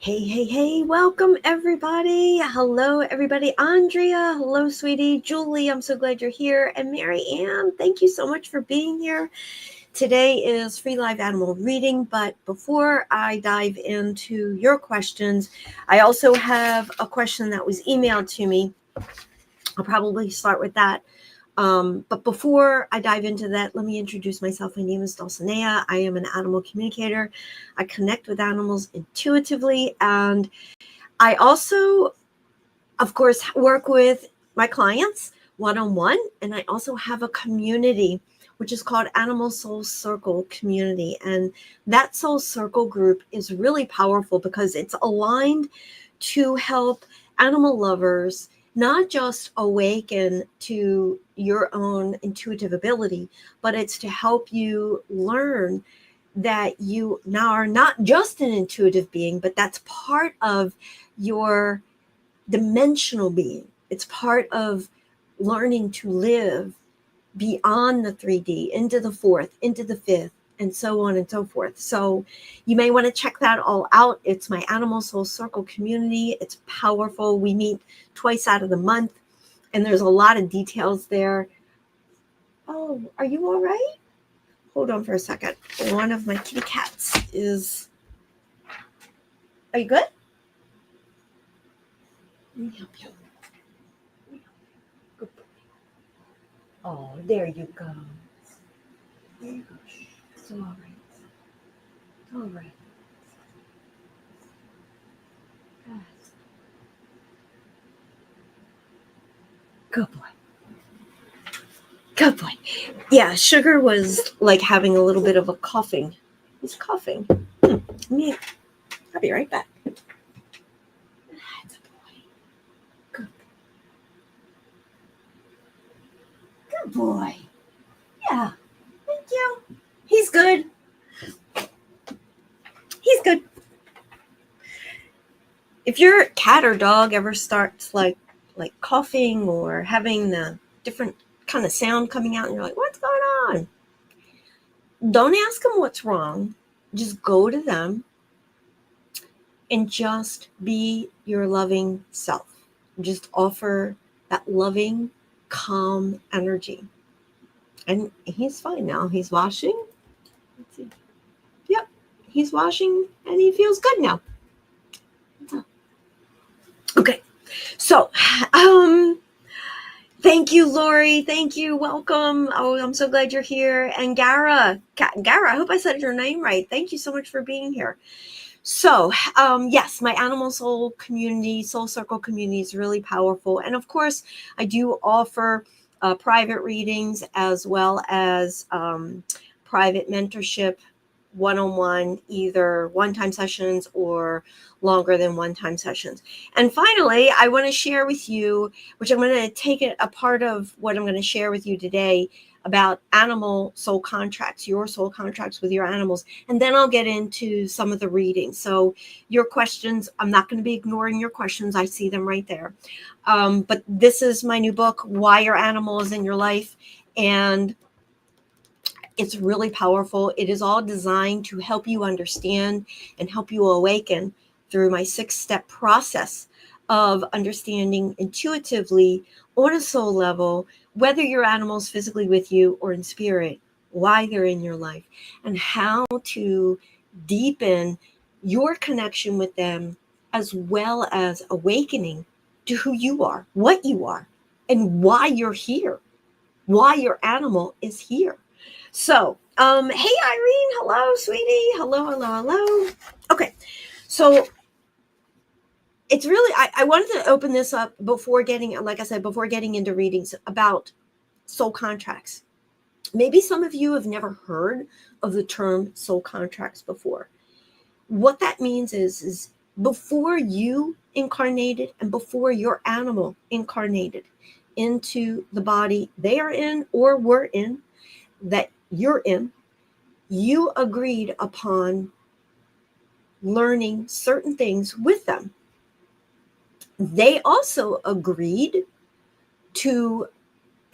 Hey, welcome everybody. Hello, everybody. Andrea, hello, sweetie. Julie, I'm so glad you're here. And Mary Ann, thank you so much for being here. Today is free live animal reading, but before I dive into your questions, I also have a question that was emailed to me. I'll probably start with that. But before I dive into that, let me introduce myself. My name is Dulsanea. I am an animal communicator. I connect with animals intuitively. And I also, of course, work with my clients one-on-one. And I also have a community, which is called Animal Soul Circle Community. And that Soul Circle group is really powerful because it's aligned to help animal lovers not just awaken to your own intuitive ability, but it's to help you learn that you now are not just an intuitive being, but that's part of your dimensional being. It's part of learning to live beyond the 3D, into the fourth, into the fifth, and so on and so forth. So you may want to check that all out. It's my Animal Soul Circle community. It's powerful. We meet twice out of the month, and there's a lot of details there. Oh, are you all right? Hold on for a second. One of my kitty cats is... Are you good? Let me help you. Good boy. Oh, there you go. There you go. It's all right. It's all right. Good boy. Good boy. Yeah, Sugar was like having a little bit of a coughing. He's coughing. I'll be right back. That's a boy. Good. Good boy. Yeah. Thank you. He's good. He's good. If your cat or dog ever starts like coughing or having the different kind of sound coming out and you're like, what's going on? Don't ask them what's wrong. Just go to them and just be your loving self. Just offer that loving, calm energy. And he's fine now. He's washing. Let's see. Yep, he's washing and he feels good now. Okay, so thank you, Lori. Thank you. Welcome. Oh, I'm so glad you're here. And Gara, I hope I said your name right. Thank you so much for being here. So, yes, my Animal Soul community, Soul Circle community is really powerful. And of course, I do offer private readings as well as private mentorship, one-on-one, either one-time sessions or longer than one-time sessions. And finally, I want to share with you, which I'm going to take it a part of what I'm going to share with you today about animal soul contracts, your soul contracts with your animals. And then I'll get into some of the readings. So your questions, I'm not going to be ignoring your questions. I see them right there. But this is my new book, Why Your Animal is in Your Life. And it's really powerful. It is all designed to help you understand and help you awaken through my 6-step process of understanding intuitively on a soul level, whether your animal's physically with you or in spirit, why they're in your life, and how to deepen your connection with them, as well as awakening to who you are, what you are, and why you're here, why your animal is here. So, hey, Irene, hello, sweetie. Hello. Okay, so it's really, I wanted to open this up before getting, like I said, before getting into readings about soul contracts. Maybe some of you have never heard of the term soul contracts before. What that means is before you incarnated and before your animal incarnated into the body they are in or were in, that you're in, you agreed upon learning certain things with them. They also agreed to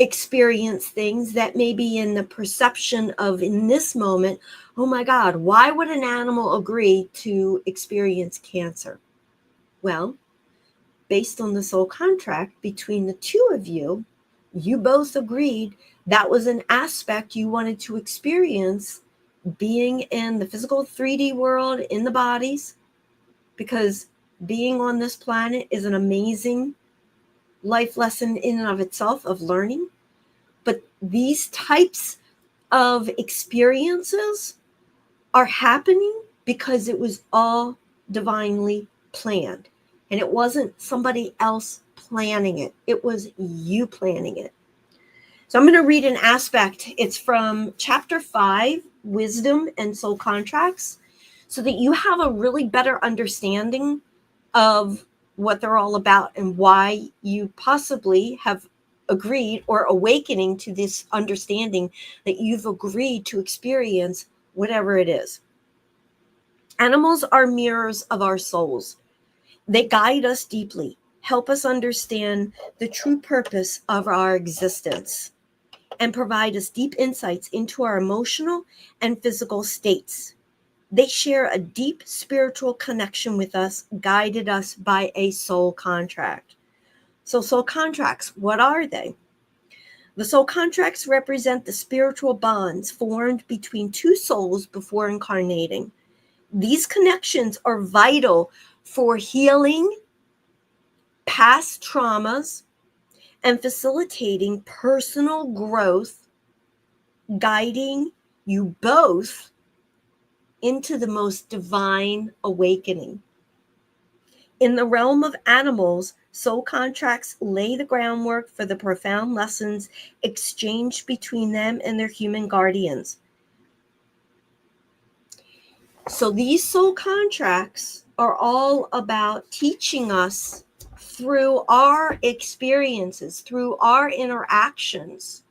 experience things that may be in the perception of, in this moment, oh my God, why would an animal agree to experience cancer? Well, based on the soul contract between the two of you, you both agreed that was an aspect you wanted to experience, being in the physical 3D world, in the bodies, because being on this planet is an amazing life lesson in and of itself of learning. But these types of experiences are happening because it was all divinely planned. And it wasn't somebody else planning it. It was you planning it. So I'm going to read an aspect. It's from chapter 5, Wisdom and Soul Contracts, so that you have a really better understanding of what they're all about and why you possibly have agreed or awakening to this understanding that you've agreed to experience whatever it is. Animals are mirrors of our souls. They guide us deeply, help us understand the true purpose of our existence, and provide us deep insights into our emotional and physical states. They share a deep spiritual connection with us, guided us by a soul contract. So soul contracts, what are they? The soul contracts represent the spiritual bonds formed between two souls before incarnating. These connections are vital for healing past traumas and facilitating personal growth, guiding you both into the most divine awakening. In the realm of animals, soul contracts lay the groundwork for the profound lessons exchanged between them and their human guardians. So these soul contracts are all about teaching us through our experiences, through our interactions,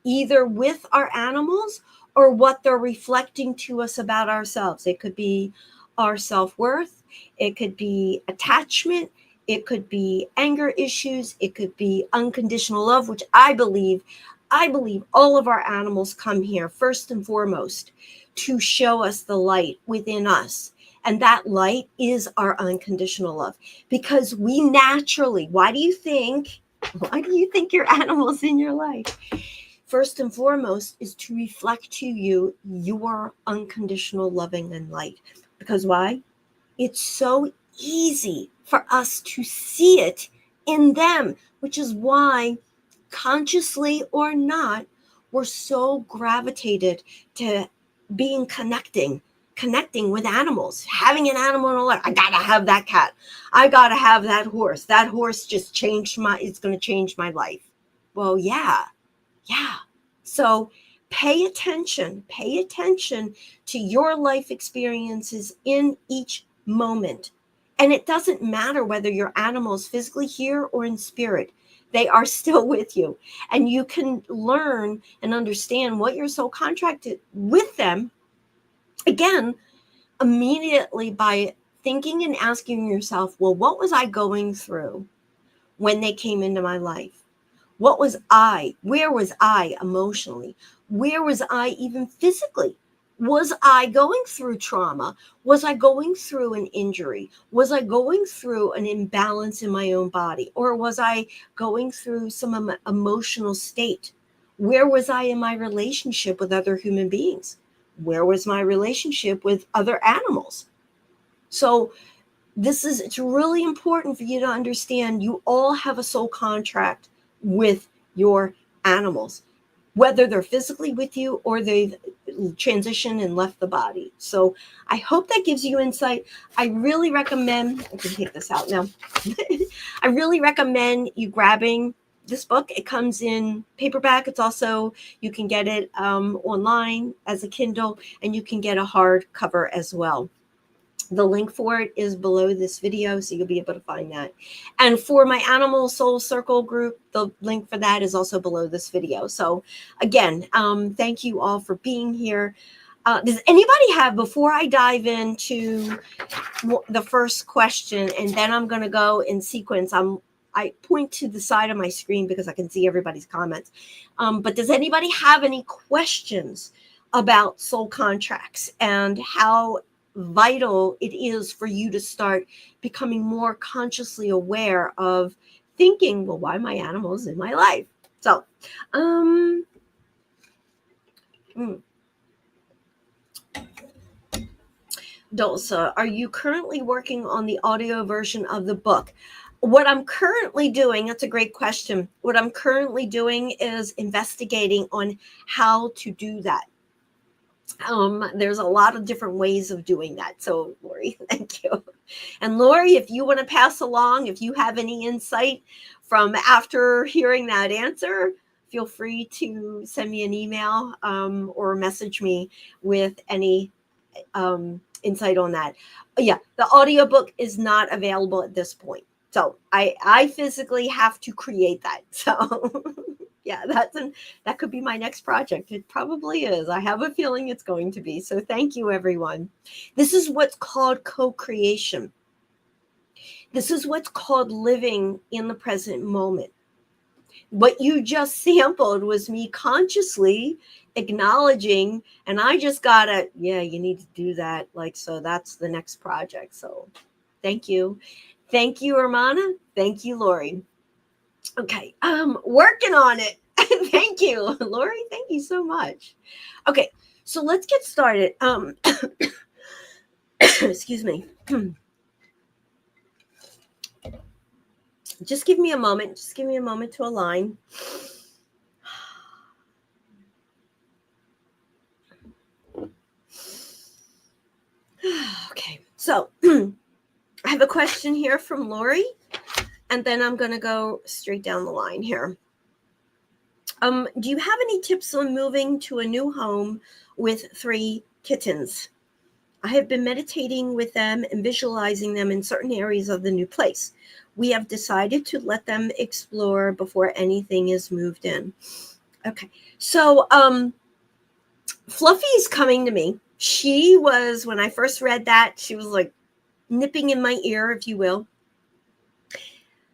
either with our animals or what they're reflecting to us about ourselves. It could be our self-worth, it could be attachment, it could be anger issues, it could be unconditional love, which I believe all of our animals come here first and foremost to show us the light within us. And that light is our unconditional love. Because we naturally, why do you think your animals in your life? First and foremost is to reflect to you your unconditional loving and light. Because why? It's so easy for us to see it in them, which is why, consciously or not, we're so gravitated to being connecting with animals, having an animal in our life. I gotta have that cat. I gotta have that horse. That horse just it's gonna change my life. Well, yeah. So pay attention to your life experiences in each moment. And it doesn't matter whether your animal is physically here or in spirit. They are still with you. And you can learn and understand what you're so contracted with them, again, immediately by thinking and asking yourself, well, what was I going through when they came into my life? What was I? Where was I emotionally? Where was I even physically? Was I going through trauma? Was I going through an injury? Was I going through an imbalance in my own body? Or was I going through some emotional state? Where was I in my relationship with other human beings? Where was my relationship with other animals? So it's really important for you to understand you all have a soul contract with your animals, whether they're physically with you or they've transitioned and left the body. So I hope that gives you insight. I really recommend, I can take this out now. I really recommend you grabbing this book. It comes in paperback. It's also, you can get it online as a Kindle, and you can get a hardcover as well. The link for it is below this video, so you'll be able to find that. And for my Animal Soul Circle group, the link for that is also below this video. So again, thank you all for being here. Does anybody have, before I dive into the first question, and then I'm going to go in sequence, I'm I point to the side of my screen because I can see everybody's comments. But does anybody have any questions about soul contracts and how vital it is for you to start becoming more consciously aware of thinking, well, why are my animals in my life? So, Dulsa, are you currently working on the audio version of the book? What I'm currently doing, that's a great question. What I'm currently doing is investigating on how to do that. There's a lot of different ways of doing that. So, Lori, thank you. And Lori, if you want to pass along, if you have any insight from after hearing that answer, feel free to send me an email or message me with any insight on that. Yeah, the audiobook is not available at this point. So I physically have to create that. So yeah, that could be my next project. It probably is. I have a feeling it's going to be. So thank you, everyone. This is what's called co-creation. This is what's called living in the present moment. What you just sampled was me consciously acknowledging, and I just gotta, yeah, you need to do that. Like, so that's the next project. So thank you. Thank you, Hermana. Thank you, Lori. Okay, working on it. Thank you, Lori. Thank you so much. Okay, so let's get started. Excuse me. Just give me a moment. Just give me a moment to align. Okay, so I have a question here from Lori, and then I'm going to go straight down the line here. Do you have any tips on moving to a new home with 3 kittens? I have been meditating with them and visualizing them in certain areas of the new place. We have decided to let them explore before anything is moved in. Okay, so Fluffy's coming to me. She was, when I first read that, she was like nipping in my ear, if you will.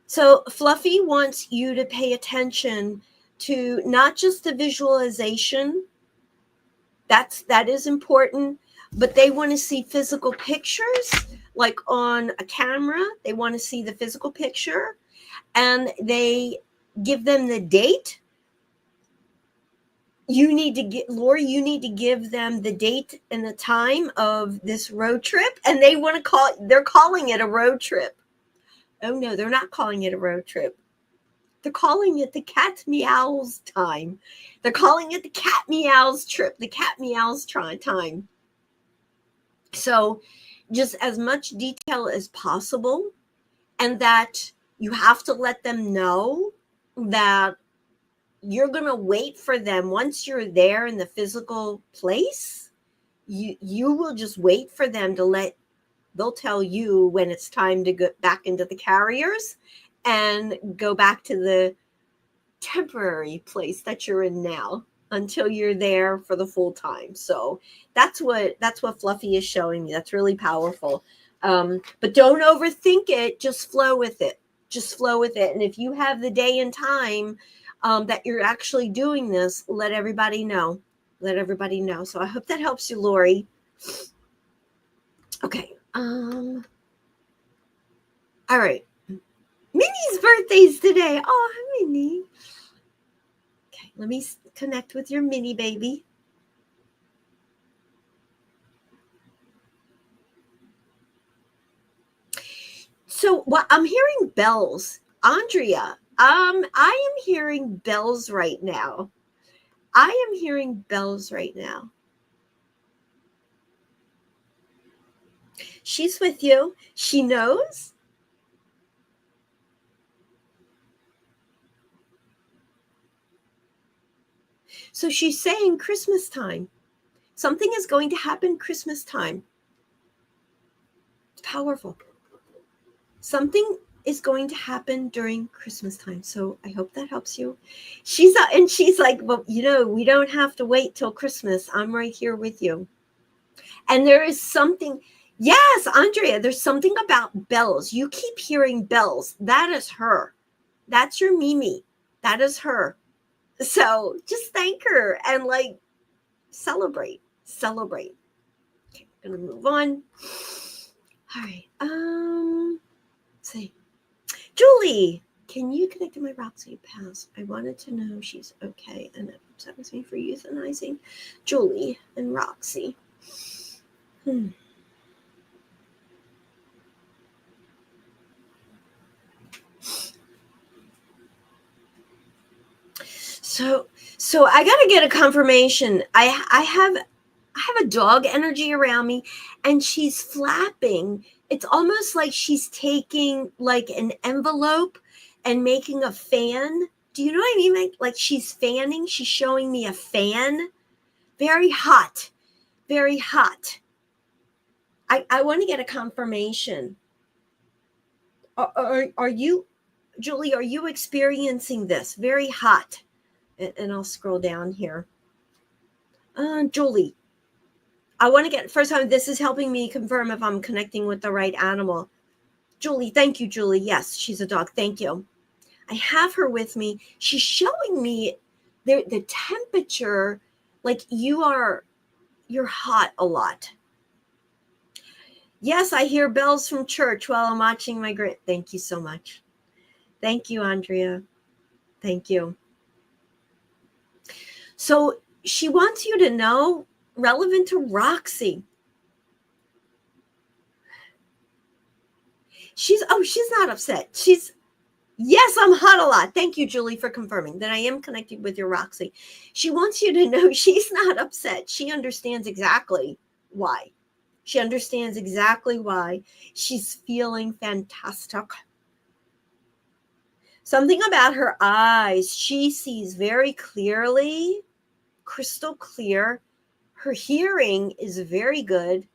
So Fluffy wants you to pay attention to not just the visualization. That is important, but they want to see physical pictures, like on a camera. They want to see the physical picture, and they give them the date. You need to get, Lori, you need to give them the date and the time of this road trip, and they want to they're calling it a road trip. Oh no, they're not calling it a road trip. They're calling it the cat meows time. They're calling it the cat meows trip, the cat meows time. So just as much detail as possible, and that you have to let them know that you're going to wait for them. Once you're there in the physical place, you will just wait for them they'll tell you when it's time to go back into the carriers and go back to the temporary place that you're in now until you're there for the full time. So that's what Fluffy is showing me. That's really powerful. But don't overthink it. Just flow with it. Just flow with it. And if you have the day and time that you're actually doing this, let everybody know. Let everybody know. So I hope that helps you, Lori. Okay. All right. Minnie's birthday's today. Oh, hi, Minnie. Okay, let me connect with your Minnie baby. So I'm hearing bells. Andrea, I am hearing bells right now. I am hearing bells right now. She's with you. She knows. So she's saying Christmas time. Something is going to happen Christmas time. It's powerful. Something is going to happen during Christmas time. So I hope that helps you. She's like, well, we don't have to wait till Christmas. I'm right here with you. And there is something, yes, Andrea, there's something about bells. You keep hearing bells. That is her. That's your Mimi. That is her. So just thank her and like celebrate. Okay, I'm gonna move on. All right. Let's see. Julie, can you connect to my Roxy Pass? I wanted to know she's okay and it upsets me for euthanizing Julie and Roxy. So I gotta get a confirmation. I have a dog energy around me and she's flapping. It's almost like she's taking like an envelope and making a fan. Do you know what I mean? Like she's fanning. She's showing me a fan. Very hot. Very hot. I want to get a confirmation. Are you, Julie, are you experiencing this? Very hot. And I'll scroll down here. Julie, I want to get, first time, this is helping me confirm if I'm connecting with the right animal. Julie, thank you, Julie. Yes, she's a dog. Thank you. I have her with me. She's showing me the temperature, like you're hot a lot. Yes, I hear bells from church while I'm watching my grit. Thank you so much. Thank you, Andrea. Thank you. So she wants you to know, relevant to Roxy. She's not upset. Yes, I'm hot a lot. Thank you, Julie, for confirming that I am connected with your Roxy. She wants you to know she's not upset. She understands exactly why. She understands exactly why. She's feeling fantastic. Something about her eyes. She sees very clearly, crystal clear. Her hearing is very good.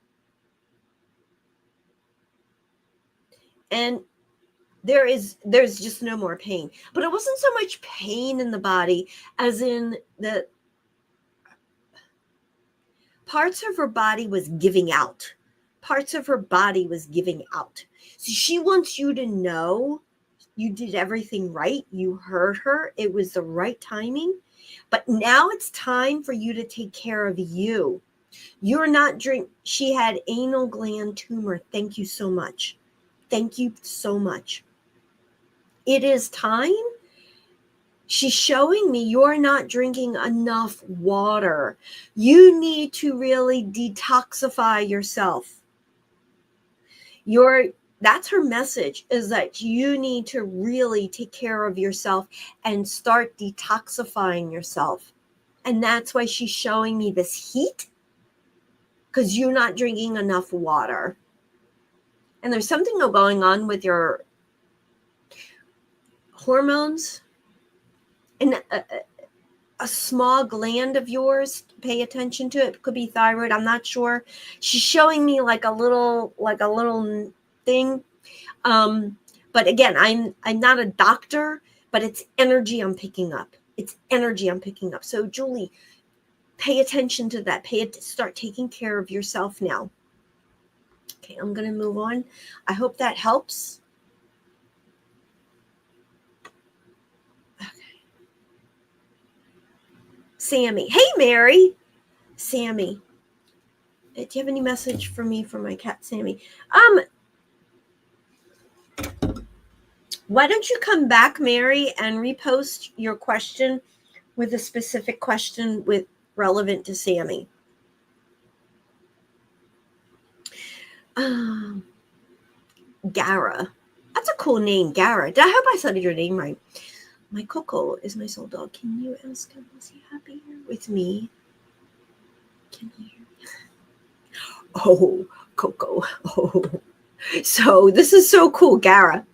And there's just no more pain. But it wasn't so much pain in the body as in the parts of her body was giving out. Parts of her body was giving out. So she wants you to know you did everything right. You heard her. It was the right timing. But now it's time for you to take care of you. You're not She had anal gland tumor. Thank you so much. Thank you so much. It is time. She's showing me you're not drinking enough water. You need to really detoxify yourself. That's her message, is that you need to really take care of yourself and start detoxifying yourself. And that's why she's showing me this heat, because you're not drinking enough water. And there's something going on with your hormones. And a small gland of yours, pay attention to it. Could be thyroid, I'm not sure. She's showing me like a little thing. But again, I'm not a doctor, but it's energy I'm picking up. So Julie, pay attention to that. Start taking care of yourself now. Okay, I'm going to move on. I hope that helps. Sammy. Hey, Mary. Sammy. Do you have any message for me for my cat, Sammy? Why don't you come back, Mary, and repost your question with a specific question relevant to Sammy? Gara. That's a cool name, Gara. I hope I said your name right. My Coco is my soul dog. Can you ask him, is he happy here with me? Can you hear me? Oh, Coco. Oh. So this is so cool, Gara.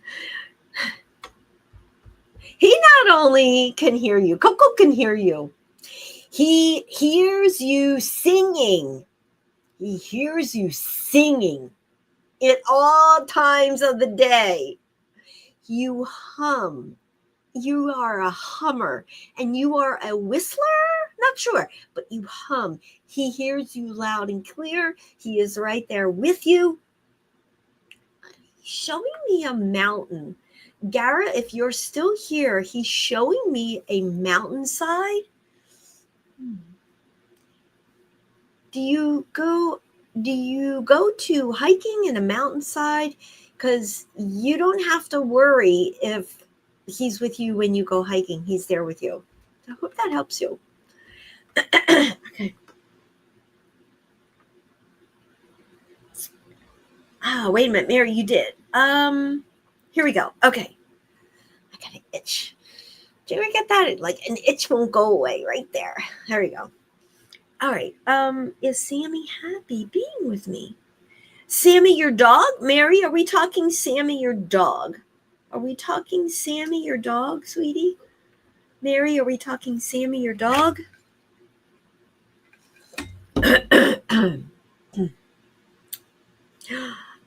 He not only can hear you, Coco can hear you. He hears you singing. He hears you singing at all times of the day. You hum. You are a hummer, and you are a whistler? Not sure, but you hum. He hears you loud and clear. He is right there with you. He's showing me a mountain. Gara, if you're still here, he's showing me a mountainside. Do you go to hiking in a mountainside? Because you don't have to worry if he's with you when you go hiking. He's there with you. I hope that helps you. Okay. Oh, wait a minute, Mary, you did. Here we go. Okay. I got an itch. Do you ever get that? Like an itch won't go away right there. There we go. All right. Is Sammy happy being with me? Sammy, your dog? Mary, are we talking Sammy, your dog? Are we talking Sammy, your dog, sweetie? Mary, are we talking Sammy, your dog?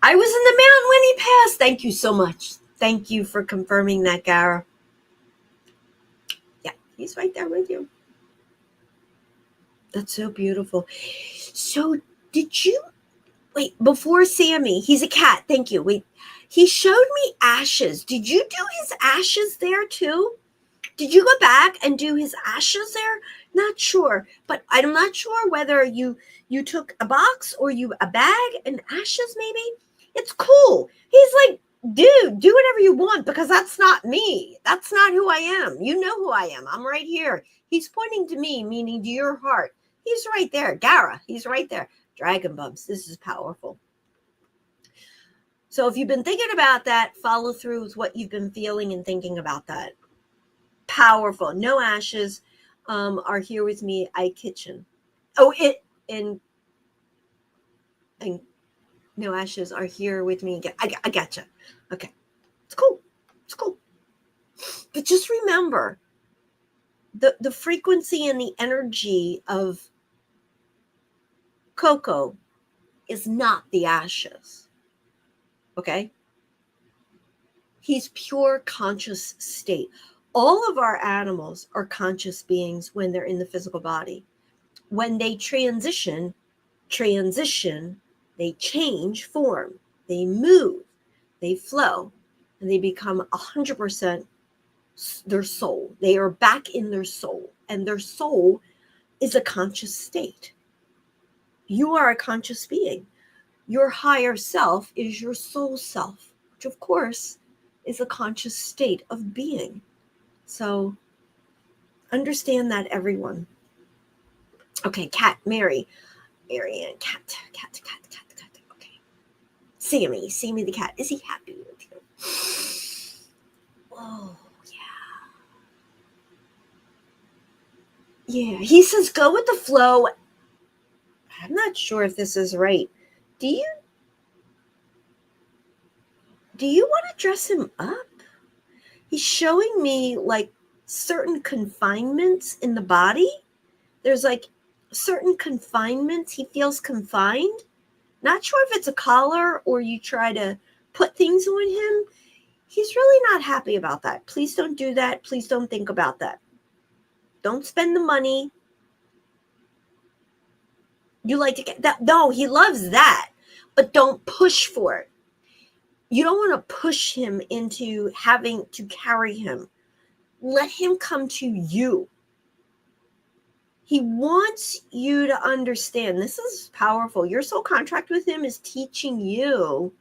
I was in the mountain when he passed. Thank you so much. Thank you for confirming that, Gara. Yeah, he's right there with you. That's so beautiful. So did you, wait, before Sammy, he's a cat. Thank you. Wait, he showed me ashes. Did you do his ashes there too? Did you go back and do his ashes there? Not sure, but I'm not sure whether you took a box or a bag and ashes maybe. It's cool. He's like, dude, do whatever you want because that's not me. That's not who I am. You know who I am. I'm right here. He's pointing to me, meaning to your heart. He's right there. Gara, he's right there. Dragon bumps. This is powerful. So if you've been thinking about that, follow through with what you've been feeling and thinking about that. Powerful. No ashes are here with me. I kitchen. Oh, and no ashes are here with me. I gotcha. Okay. It's cool. It's cool. But just remember the frequency and the energy of Coco is not the ashes. Okay? He's pure conscious state. All of our animals are conscious beings when they're in the physical body. When they transition, they change form, they move, they flow, and they become 100% their soul. They are back in their soul, and their soul is a conscious state. You are a conscious being. Your higher self is your soul self, which of course is a conscious state of being. So understand that, everyone. Okay, cat, Mary and cat. Okay. Sammy the cat. Is he happy with you? Oh, yeah. Yeah, he says go with the flow. I'm not sure if this is right. Do you want to dress him up? He's showing me like certain confinements in the body. There's like certain confinements. He feels confined. Not sure if it's a collar or you try to put things on him. He's really not happy about that. Please don't do that. Please don't think about that. Don't spend the money. You like to get that. No, he loves that. But don't push for it. You don't want to push him into having to carry him. Let him come to you. He wants you to understand. This is powerful. Your soul contract with him is teaching you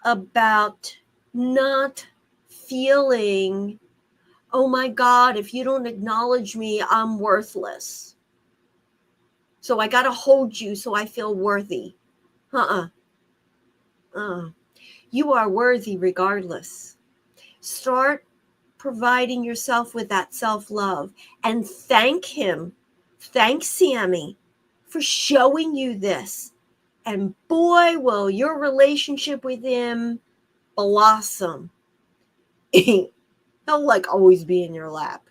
about not feeling, oh my God, if you don't acknowledge me, I'm worthless. So I got to hold you so I feel worthy. You are worthy regardless. Start providing yourself with that self-love and thank him. Thank Sammy for showing you this. And boy, will your relationship with him blossom. He'll like always be in your lap.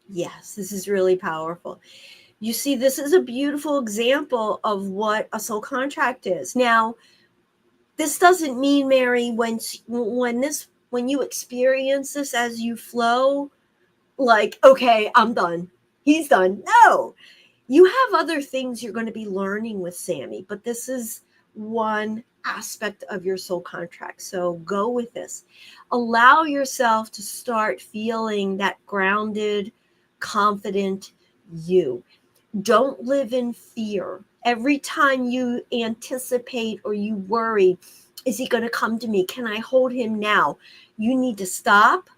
Yes, this is really powerful. You see, this is a beautiful example of what a soul contract is. Now, this doesn't mean, Mary, when you experience this as you flow, like, okay, I'm done. He's done. No. You have other things you're going to be learning with Sammy, but this is one aspect of your soul contract. So go with this. Allow yourself to start feeling that grounded, confident you. Don't live in fear. Every time you anticipate or you worry, is he going to come to me? Can I hold him now? You need to stop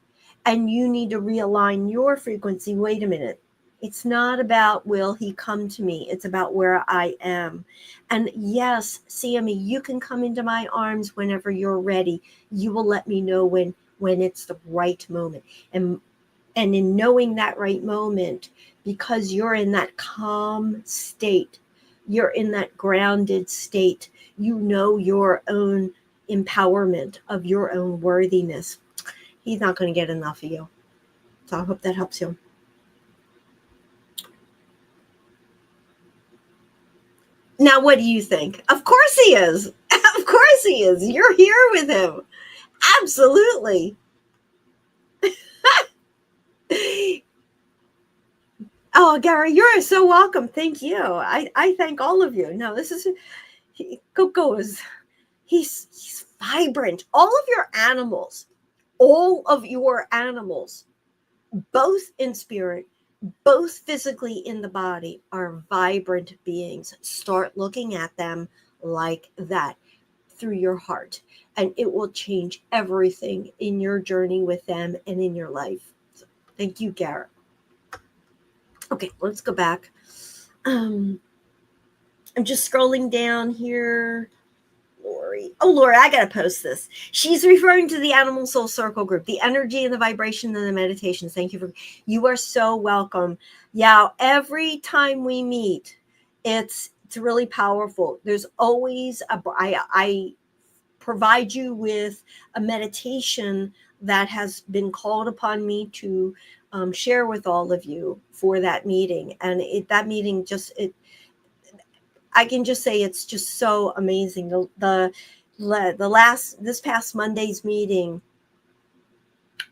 and you need to realign your frequency. Wait a minute. It's not about will he come to me? It's about where I am. And yes, Sammy, you can come into my arms whenever you're ready. You will let me know when it's the right moment. And in knowing that right moment, because you're in that calm state, you're in that grounded state, you know your own empowerment of your own worthiness. He's not going to get enough of you. So I hope that helps you. Now, what do you think? Of course he is. Of course he is. You're here with him. Absolutely. Oh, Gary, you're so welcome. Thank you. I thank all of you. No, this is Coco is he's vibrant. All of your animals, both in spirit, both physically in the body, are vibrant beings. Start looking at them like that through your heart, and it will change everything in your journey with them and in your life. So, thank you, Garrett. Okay, let's go back. I'm just scrolling down here. Lori. Oh, Lori, I got to post this. She's referring to the Animal Soul Circle group, the energy and the vibration and the meditations. Thank you you are so welcome. Yeah, every time we meet, it's really powerful. There's always I provide you with a meditation that has been called upon me to share with all of you for that meeting. And that meeting I can just say it's just so amazing. This past Monday's meeting,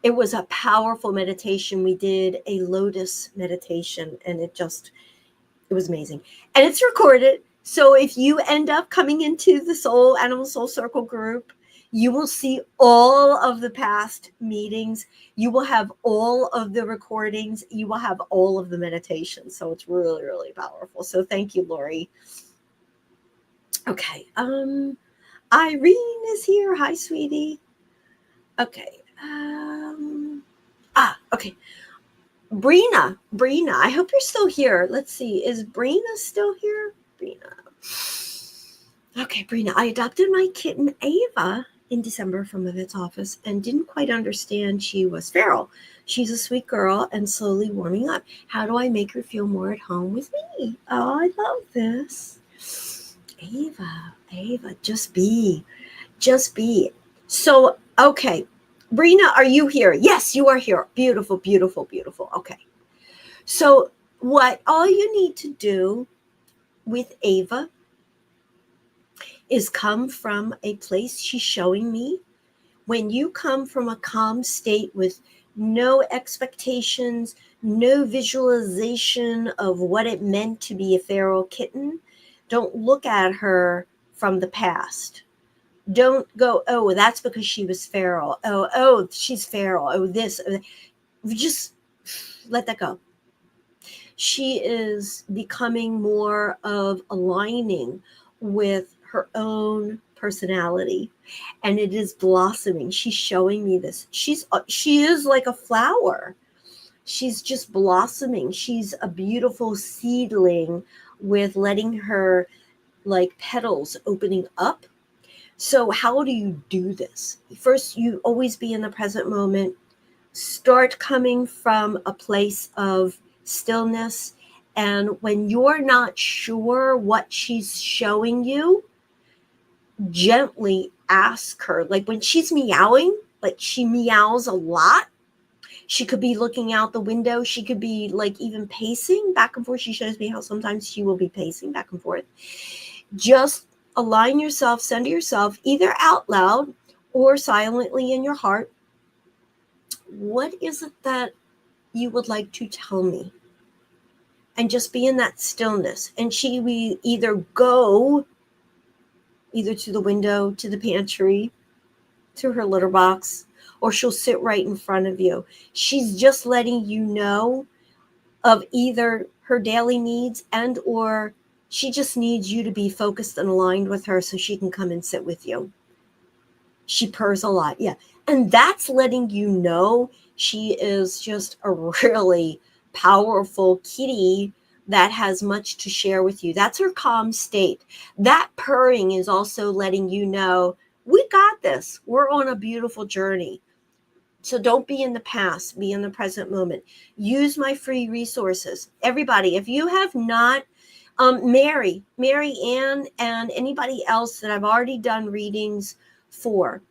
it was a powerful meditation. We did a lotus meditation, and it was amazing. And it's recorded. So if you end up coming into the Animal Soul Circle group, you will see all of the past meetings. You will have all of the recordings. You will have all of the meditations. So it's really, really powerful. So thank you, Lori. Okay. Irene is here. Hi, sweetie. Okay. Okay. Brina, I hope you're still here. Let's see. Is Brina still here? Brina. Okay, Brina. I adopted my kitten Ava in December from the vet's office and didn't quite understand she was feral. She's a sweet girl and slowly warming up. How do I make her feel more at home with me? Oh, I love this. Ava, just be. So, okay. Brina, are you here? Yes, you are here. Beautiful, beautiful, beautiful. Okay. So, all you need to do with Ava is come from a place she's showing me. When you come from a calm state with no expectations, no visualization of what it meant to be a feral kitten, don't look at her from the past. Don't go, oh, that's because she was feral. Oh, she's feral. Oh, this. Just let that go. She is becoming more of aligning with her own personality, and it is blossoming. She's showing me this. She is like a flower. She's just blossoming. She's a beautiful seedling with letting her like petals opening up. So how do you do this? First, you always be in the present moment. Start coming from a place of stillness. And when you're not sure what she's showing you, gently ask her. Like when she's meowing, like she meows a lot. She could be looking out the window. She could be like even pacing back and forth. She shows me how sometimes she will be pacing back and forth. Just align yourself, center yourself, either out loud or silently in your heart. What is it that you would like to tell me? and just be in that stillness. And she will either go either to the window, to the pantry, to her litter box, or she'll sit right in front of you. She's just letting you know of either her daily needs and or she just needs you to be focused and aligned with her so she can come and sit with you. She purrs a lot. Yeah. And that's letting you know she is just a really powerful kitty that has much to share with you. That's her calm state. That purring is also letting you know we got this. We're on a beautiful journey. So don't be in the past, be in the present moment. Use my free resources. Everybody, if you have not, Mary Ann, and anybody else that I've already done readings for,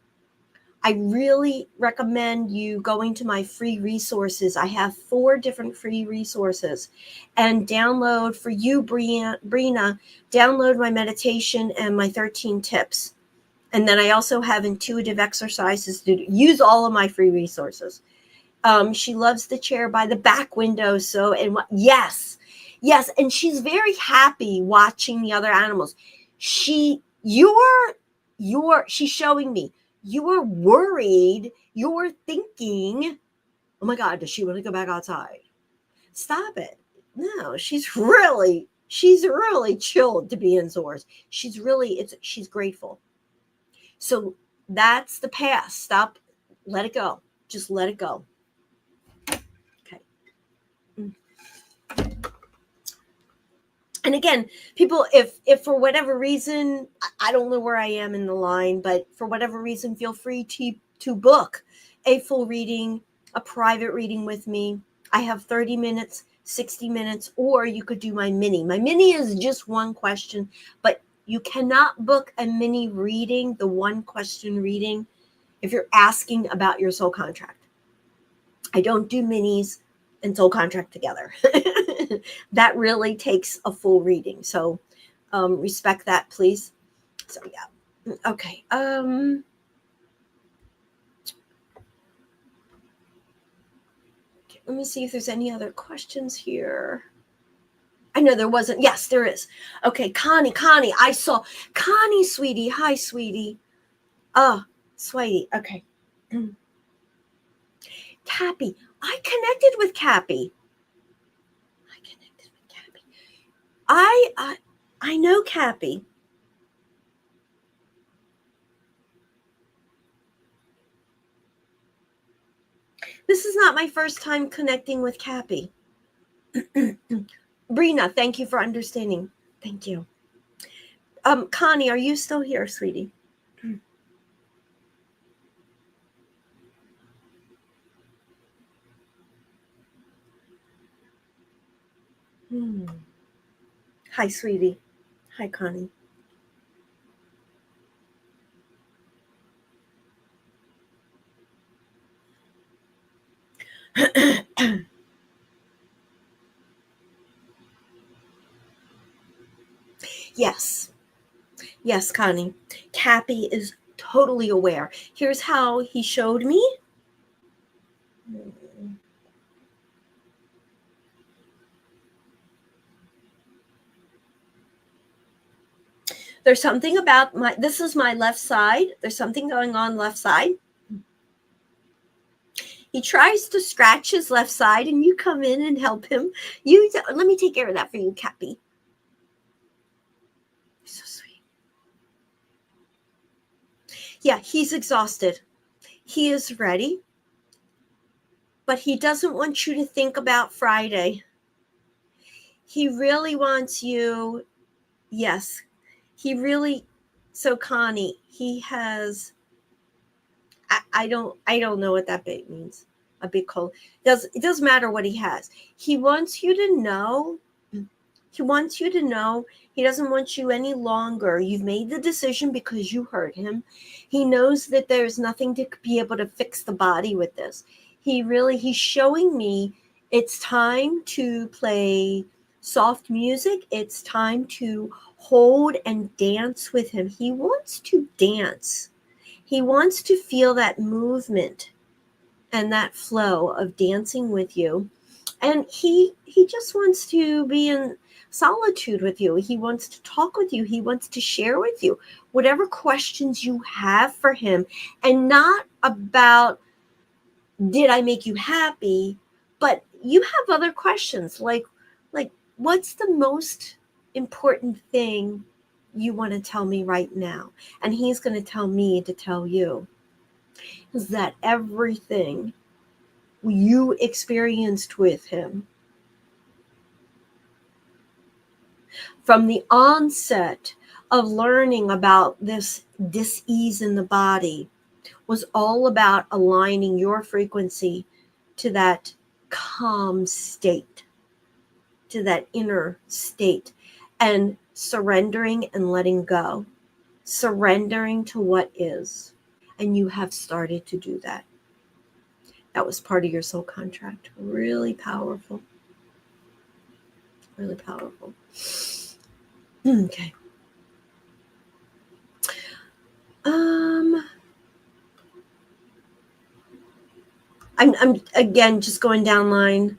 I really recommend you going to my free resources. I have 4 different free resources, and download for you, Brina, download my meditation and my 13 tips. And then I also have intuitive exercises to use all of my free resources. She loves the chair by the back window. So, and yes. And she's very happy watching the other animals. She's showing me, you're worried, you're thinking, oh my God, does she want to go back outside? Stop it. No, she's really chilled to be indoors. She's grateful. So that's the past. Stop. Let it go. Just let it go. Okay. And again, people, if for whatever reason, I don't know where I am in the line, but for whatever reason, feel free to book a full reading, a private reading with me. I have 30 minutes, 60 minutes, or you could do my mini. My mini is just one question, but you cannot book a mini reading, the one question reading, if you're asking about your soul contract. I don't do minis and soul contract together. That really takes a full reading. So respect that, please. So yeah. Okay. Let me see if there's any other questions here. I know there wasn't. Yes, there is. Okay, Connie, I saw Connie, sweetie. Hi, sweetie. Sweetie. Okay. Cappy. I connected with Cappy. I know Cappy. This is not my first time connecting with Cappy. Brina, thank you for understanding. Thank you. Connie, are you still here, sweetie? Hi, sweetie. Hi, Connie. Yes, Connie. Cappy is totally aware. Here's how he showed me. There's something about this is my left side. There's something going on left side. He tries to scratch his left side and you come in and help him. Let me take care of that for you, Cappy. So sweet. Yeah, he's exhausted. He is ready. But he doesn't want you to think about Friday. He really wants you. Yes. So Connie, he has, I don't know what that big means. A big cold. It doesn't matter what he has. He wants you to know. He wants you to know he doesn't want you any longer. You've made the decision because you hurt him. He knows that there's nothing to be able to fix the body with this. He's showing me it's time to play soft music. It's time to hold and dance with him. He wants to dance. He wants to feel that movement and that flow of dancing with you. And he just wants to be in solitude with you. He wants to talk with you. He wants to share with you whatever questions you have for him, and not about, did I make you happy? But you have other questions like what's the most important thing you want to tell me right now? And he's going to tell me to tell you is that everything you experienced with him from the onset of learning about this dis-ease in the body was all about aligning your frequency to that calm state, to that inner state, and surrendering and letting go, surrendering to what is. And you have started to do that. That was part of your soul contract. Really powerful. Really powerful. Okay. I'm again just going down line.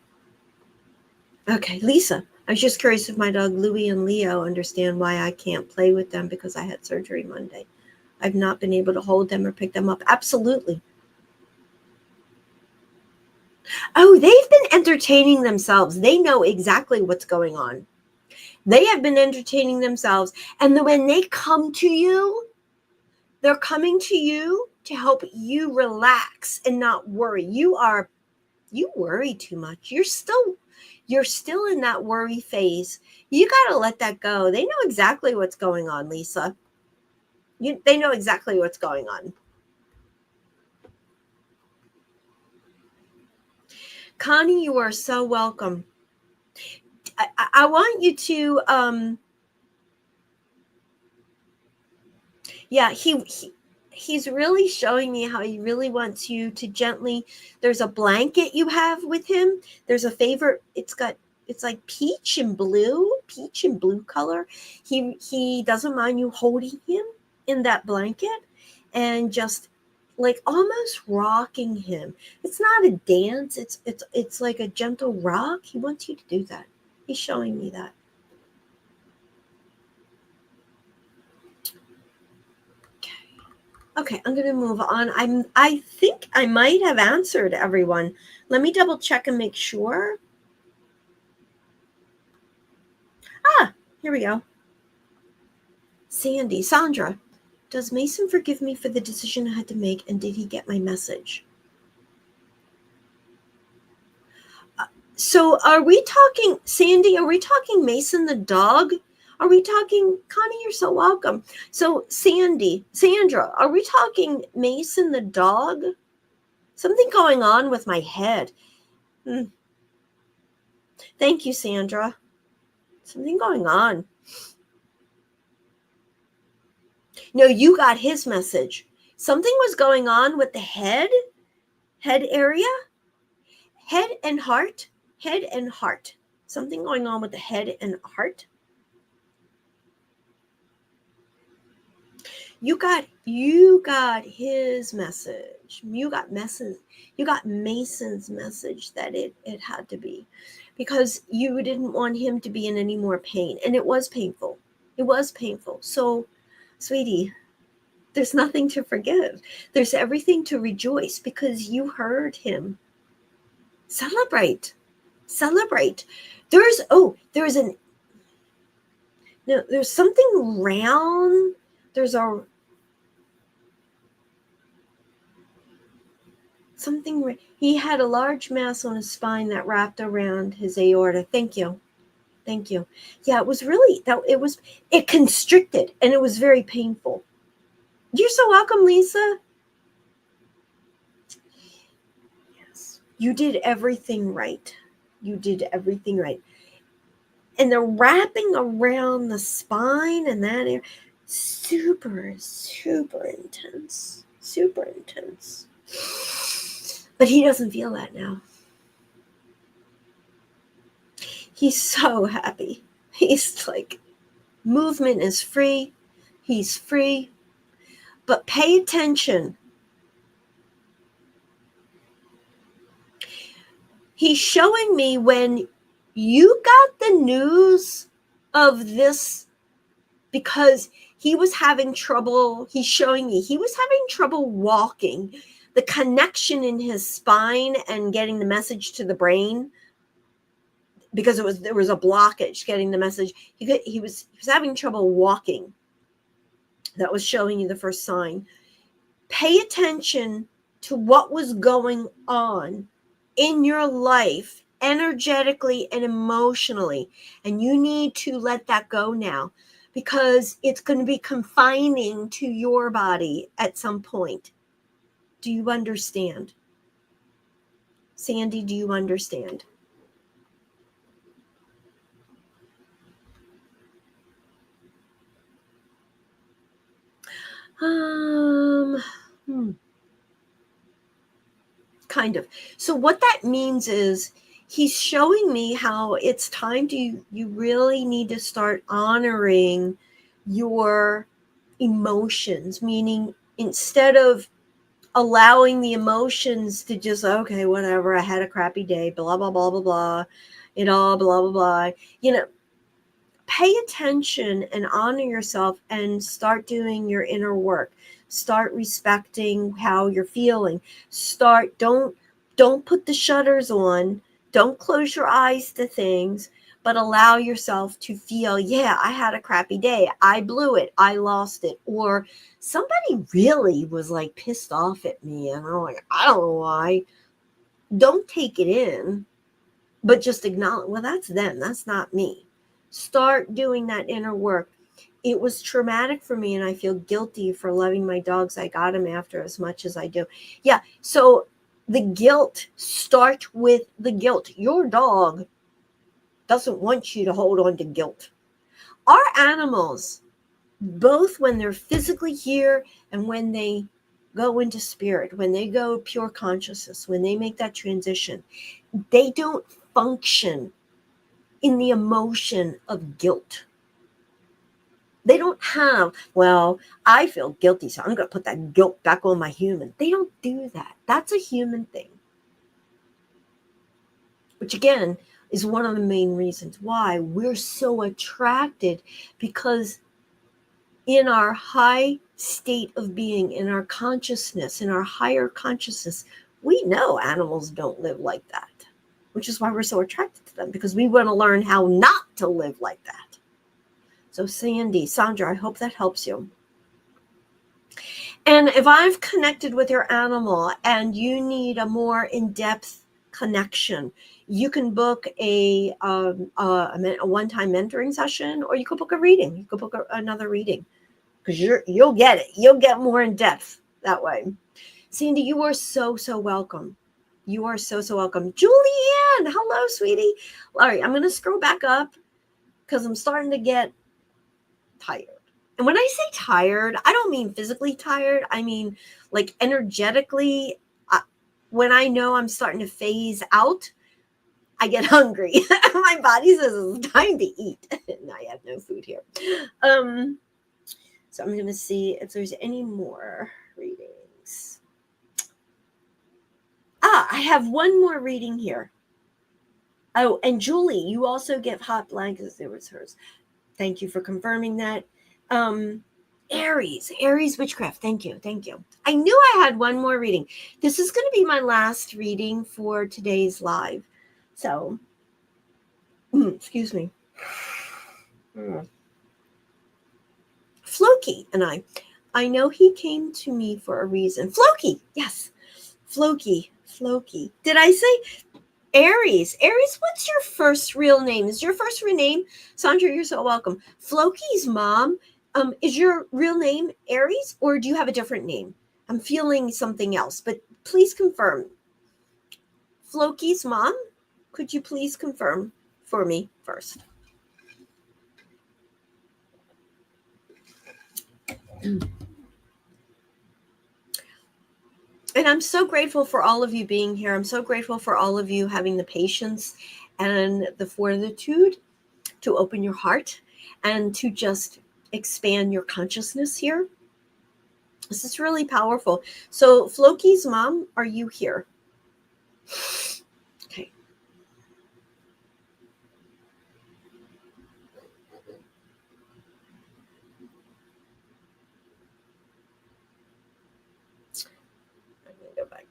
Okay, Lisa. I was just curious if my dog Louie and Leo understand why I can't play with them because I had surgery Monday. I've not been able to hold them or pick them up. Absolutely. Oh, they've been entertaining themselves. They know exactly what's going on. They have been entertaining themselves. And then when they come to you, they're coming to you to help you relax and not worry. You worry too much. You're still in that worry phase. You got to let that go. They know exactly what's going on, Lisa. They know exactly what's going on. Connie, you are so welcome. I want you to, yeah, he's really showing me how he really wants you to gently, there's a blanket you have with him. There's a favorite, it's like peach and blue color. He doesn't mind you holding him in that blanket and just like almost rocking him. It's not a dance. It's like a gentle rock. He wants you to do that. He's showing me that. Okay, I'm going to move on. I think I might have answered everyone. Let me double check and make sure. Here we go. Sandra, does Mason forgive me for the decision I had to make, and did he get my message? So are we talking, Sandy, are we talking Mason the dog? Are we talking, Connie, you're so welcome. So Sandra, are we talking Mason the dog? Something going on with my head. Thank you, Sandra. Something going on. No, you got his message. Something was going on with the head area, head and heart. Something going on with the head and heart. You got his message. You got Mason's message that it had to be, because you didn't want him to be in any more pain, and it was painful. So, sweetie, there's nothing to forgive. There's everything to rejoice because you heard him. Celebrate. There's something round. He had a large mass on his spine that wrapped around his aorta. Thank you. Yeah, it constricted and it was very painful. You're so welcome, Lisa. Yes. You did everything right. And the wrapping around the spine and that area, super intense. But he doesn't feel that now. He's so happy. He's like, movement is free. He's free. But pay attention. He's showing me when you got the news of this, because he was having trouble. He's showing me he was having trouble walking. The connection in his spine and getting the message to the brain, because there was a blockage getting the message. He was having trouble walking. That was showing you the first sign. Pay attention to what was going on in your life energetically and emotionally, and you need to let that go now, because it's going to be confining to your body at some point. Do you understand? Sandy, do you understand? Kind of. So what that means is he's showing me how it's time to, you really need to start honoring your emotions, meaning instead of allowing the emotions to just, okay, whatever, I had a crappy day, blah, blah, blah, blah, blah, blah, blah, blah. Pay attention and honor yourself and start doing your inner work. Start respecting how you're feeling. Don't put the shutters on. Don't close your eyes to things, but allow yourself to feel, yeah, I had a crappy day. I blew it. I lost it. Or somebody really was like pissed off at me. And I'm like, I don't know why. Don't take it in, but just acknowledge, well, that's them. That's not me. Start doing that inner work. It was traumatic for me, and I feel guilty for loving my dogs I got him after as much as I do. Yeah, so the guilt, start with the guilt. Your dog doesn't want you to hold on to guilt. Our animals, both when they're physically here and when they go into spirit, when they go pure consciousness, when they make that transition, they don't function in the emotion of guilt. They don't have, well, I feel guilty, so I'm going to put that guilt back on my human. They don't do that. That's a human thing. Which again is one of the main reasons why we're so attracted, because in our high state of being, in our consciousness, in our higher consciousness, we know animals don't live like that, which is why we're so attracted to them, because we want to learn how not to live like that. So Sandra, I hope that helps you. And if I've connected with your animal and you need a more in-depth connection, you can book a one-time mentoring session, or you could book a reading. You could book another reading, because you'll get it. You'll get more in depth that way. Sandy, you are so welcome. You are so welcome. Julianne, hello, sweetie. All right, I'm going to scroll back up because I'm starting to get tired. And when I say tired, I don't mean physically tired. I mean like energetically. When I know I'm starting to phase out, I get hungry. My body says it's time to eat. And I have no food here. So I'm going to see if there's any more readings. I have one more reading here. Oh, and Julie, you also get hot blankets. There was hers. Thank you for confirming that. Aries witchcraft. Thank you. I knew I had one more reading. This is going to be my last reading for today's live. So, excuse me. Floki and I know he came to me for a reason. Floki, yes. Floki. Did I say Aries? What's your first real name? Is your first real name? Sandra, you're so welcome. Floki's mom, is your real name Aries, or do you have a different name? I'm feeling something else, but please confirm. Floki's mom, could you please confirm for me first? And I'm so grateful for all of you being here. I'm so grateful for all of you having the patience and the fortitude to open your heart and to just expand your consciousness here. This is really powerful. So Floki's mom, are you here? Okay.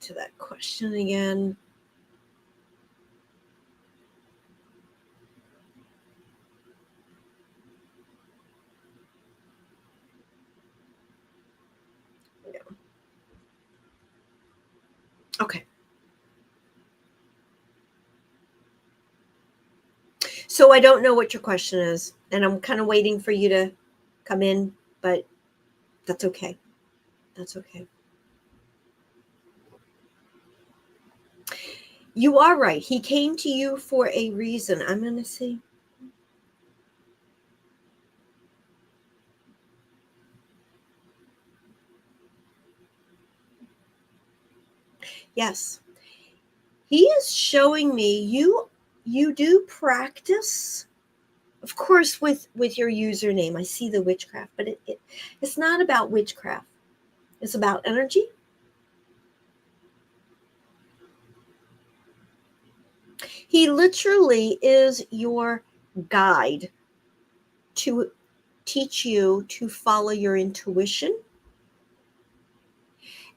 to that question again. Yeah. Okay. So I don't know what your question is, and I'm kind of waiting for you to come in, but that's okay. That's okay. You are right. He came to you for a reason. I'm going to see. Yes. He is showing me you do practice, of course, with your username. I see the witchcraft, but it's not about witchcraft. It's about energy. He literally is your guide to teach you to follow your intuition.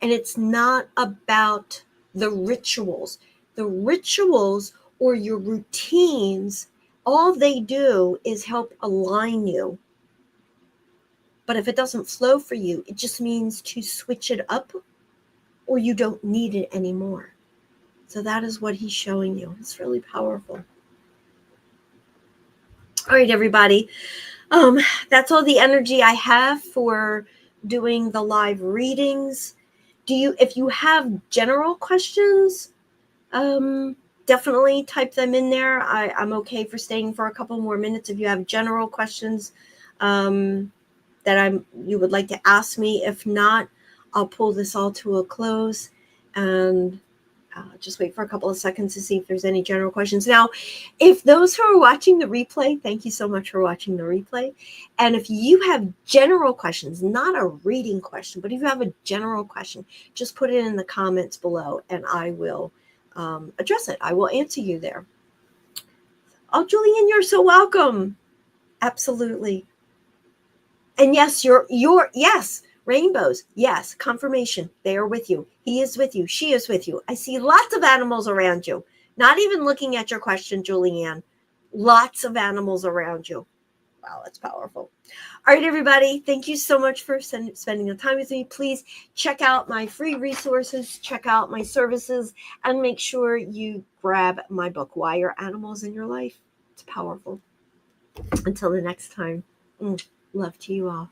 And it's not about the rituals. The rituals or your routines, all they do is help align you. But if it doesn't flow for you, it just means to switch it up, or you don't need it anymore. So that is what he's showing you. It's really powerful. All right, everybody. That's all the energy I have for doing the live readings. If you have general questions, definitely type them in there. I'm okay for staying for a couple more minutes if you have general questions that you would like to ask me. If not, I'll pull this all to a close and just wait for a couple of seconds to see if there's any general questions. Now, if those who are watching the replay, thank you so much for watching the replay. And if you have general questions, not a reading question, but if you have a general question, just put it in the comments below and I will address it. I will answer you there. Oh, Julian, you're so welcome. Absolutely. And yes, yes, rainbows. Yes, confirmation. They are with you. He is with you. She is with you. I see lots of animals around you. Not even looking at your question, Julianne. Lots of animals around you. Wow, that's powerful. All right, everybody. Thank you so much for spending the time with me. Please check out my free resources, check out my services, and make sure you grab my book, Why Are Animals in Your Life? It's powerful. Until the next time, love to you all.